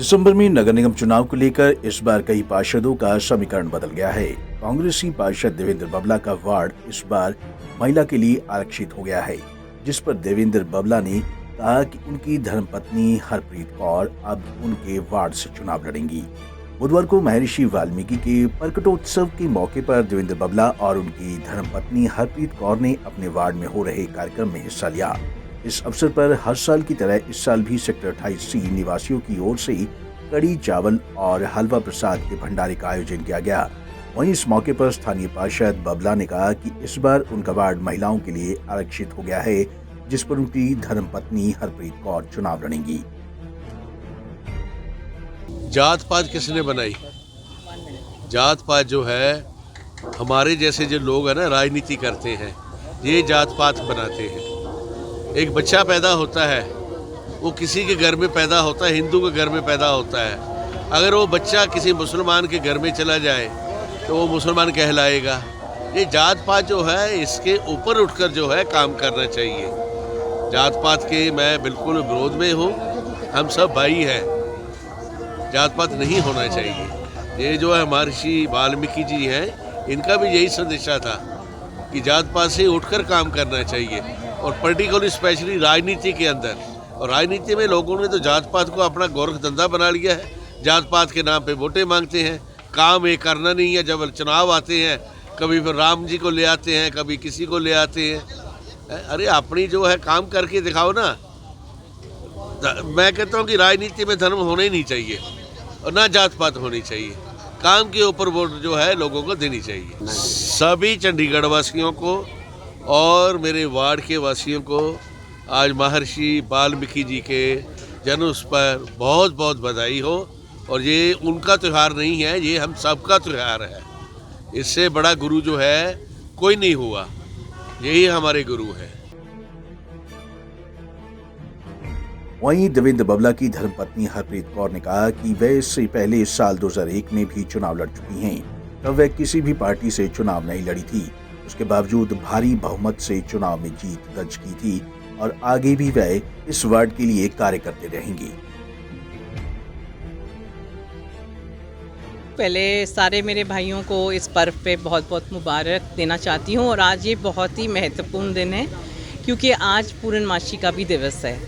दिसंबर में नगर निगम चुनाव को लेकर इस बार कई पार्षदों का समीकरण बदल गया है। कांग्रेसी पार्षद देवेंद्र बबला का वार्ड इस बार महिला के लिए आरक्षित हो गया है, जिस पर देवेंद्र बबला ने कहा कि उनकी धर्मपत्नी हरप्रीत कौर अब उनके वार्ड से चुनाव लड़ेंगी। बुधवार को महर्षि वाल्मीकि के प्रकटोत्सव के मौके पर देवेंद्र बबला और उनकी धर्मपत्नी हरप्रीत कौर ने अपने वार्ड में हो रहे कार्यक्रम में हिस्सा लिया। इस अवसर पर हर साल की तरह इस साल भी सेक्टर 28C निवासियों की ओर से कड़ी चावल और हलवा प्रसाद के भंडारे का आयोजन किया गया। वहीं इस मौके पर स्थानीय पार्षद बबला ने कहा कि इस बार उनका वार्ड महिलाओं के लिए आरक्षित हो गया है, जिस पर उनकी धर्मपत्नी हरप्रीत कौर चुनाव लड़ेंगी। जात पात किसने बनाई? जात पात जो है, हमारे जैसे जो लोग हैं ना, राजनीति करते हैं, ये जात पात बनाते हैं। एक बच्चा पैदा होता है, वो किसी के घर में पैदा होता है, हिंदू के घर में पैदा होता है। अगर वो बच्चा किसी मुसलमान के घर में चला जाए तो वो मुसलमान कहलाएगा। ये जात पात जो है, इसके ऊपर उठकर जो है काम करना चाहिए। जात पात के मैं बिल्कुल विरोध में हूँ। हम सब भाई हैं, जात पात नहीं होना चाहिए। ये जो है महर्षि वाल्मीकि जी हैं, इनका भी यही संदेशा था कि जात पात से उठकर काम करना चाहिए, और पर्टिकुलर स्पेशली राजनीति के अंदर। और राजनीति में लोगों ने तो जात पात को अपना गोरख धंधा बना लिया है। जात पात के नाम पे वोटें मांगते हैं, काम ये करना नहीं है। जब चुनाव आते हैं, कभी फिर राम जी को ले आते हैं, कभी किसी को ले आते हैं। अरे अपनी जो है काम करके दिखाओ ना। मैं कहता हूँ कि राजनीति में धर्म होना ही नहीं चाहिए और ना जात पात होनी चाहिए। काम के ऊपर वोट जो है लोगों को देनी चाहिए। सभी चंडीगढ़ वासियों को और मेरे वार्ड के वासियों को आज महर्षि वाल्मीकि जी के जन्मदिवस पर बहुत बहुत बधाई हो। और ये उनका त्यौहार नहीं है, ये हम सबका त्यौहार है। इससे बड़ा गुरु जो है कोई नहीं हुआ, यही हमारे गुरु हैं। वहीं देवेंद्र बबला की धर्मपत्नी हरप्रीत कौर ने कहा कि वे इससे पहले इस साल 2001 में भी चुनाव लड़ चुकी हैं। तब वे किसी भी पार्टी से चुनाव नहीं लड़ी थी। उसके बावजूद भारी बहुमत से चुनाव में जीत दर्ज की थी और आगे भी वे इस वार्ड के लिए कार्य करते रहेंगी। पहले सारे मेरे भाइयों को इस पर्व पे बहुत बहुत मुबारक देना चाहती हूँ। और आज ये बहुत ही महत्वपूर्ण दिन है, क्योंकि आज पूर्णमासी का भी दिवस है।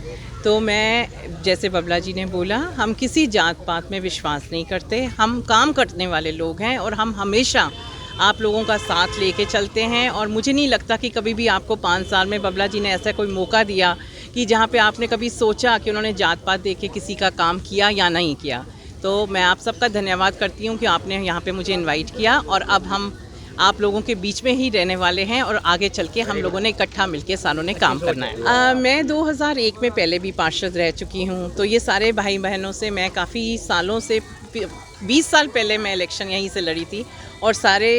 तो मैं, जैसे बबला जी ने बोला, हम किसी जात पात में विश्वास नहीं करते। हम काम करने वाले लोग हैं और हम हमेशा आप लोगों का साथ लेके चलते हैं। और मुझे नहीं लगता कि कभी भी आपको 5 साल में बबला जी ने ऐसा कोई मौका दिया कि जहाँ पे आपने कभी सोचा कि उन्होंने जात पात देख के किसी का काम किया या नहीं किया। तो मैं आप सबका धन्यवाद करती हूँ कि आपने यहाँ पे मुझे इनवाइट किया। और अब हम आप लोगों के बीच में ही रहने वाले हैं और आगे चल के हम लोगों ने इकट्ठा मिलके सारों ने काम करना है। मैं 2001 में पहले भी पार्षद रह चुकी हूँ। तो ये सारे भाई बहनों से मैं काफ़ी सालों से 20 साल पहले मैं इलेक्शन यहीं से लड़ी थी और सारे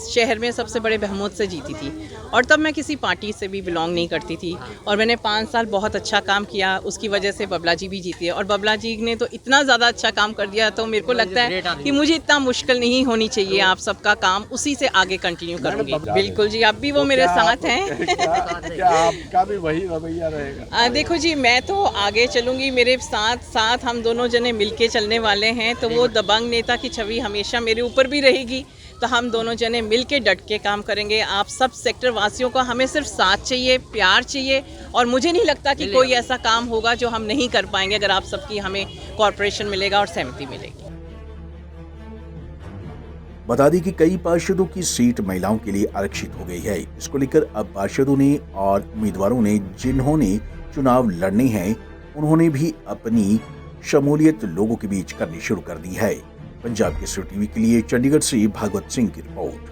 शहर में सबसे बड़े बहुमत से जीती थी। और तब मैं किसी पार्टी से भी बिलोंग नहीं करती थी और मैंने 5 साल बहुत अच्छा काम किया। उसकी वजह से बबला जी भी जीती है और बबला जी ने तो इतना ज़्यादा अच्छा काम कर दिया, तो मेरे को लगता है कि मुझे इतना मुश्किल नहीं होनी चाहिए। आप सबका काम उसी से आगे कंटिन्यू करूँगी। बिल्कुल जी, अब भी वो मेरे साथ हैं। क्या आपका भी वही रवैया रहेगा? देखो जी, मैं तो आगे चलूँगी, मेरे साथ साथ हम दोनों जने मिलके चलने वाले हैं। तो वो दबंग नेता की छवि हमेशा मेरे ऊपर भी रहेगी। तो हम दोनों जने मिल के डट के काम करेंगे। आप सब सेक्टर वासियों का हमें सिर्फ साथ चाहिए, प्यार चाहिए। और मुझे नहीं लगता कि कोई ऐसा काम होगा जो हम नहीं कर पाएंगे अगर आप सबकी हमें कॉर्पोरेशन मिलेगा और सहमति मिलेगी। बता दें कि कई पार्षदों की सीट महिलाओं के लिए आरक्षित हो गई है। इसको लेकर अब पार्षदों ने और उम्मीदवारों ने जिन्होंने चुनाव लड़ने हैं, उन्होंने भी अपनी शमूलियत लोगों के बीच करनी शुरू कर दी है। पंजाब केसरी टीवी के लिए चंडीगढ़ से भागवत सिंह की रिपोर्ट।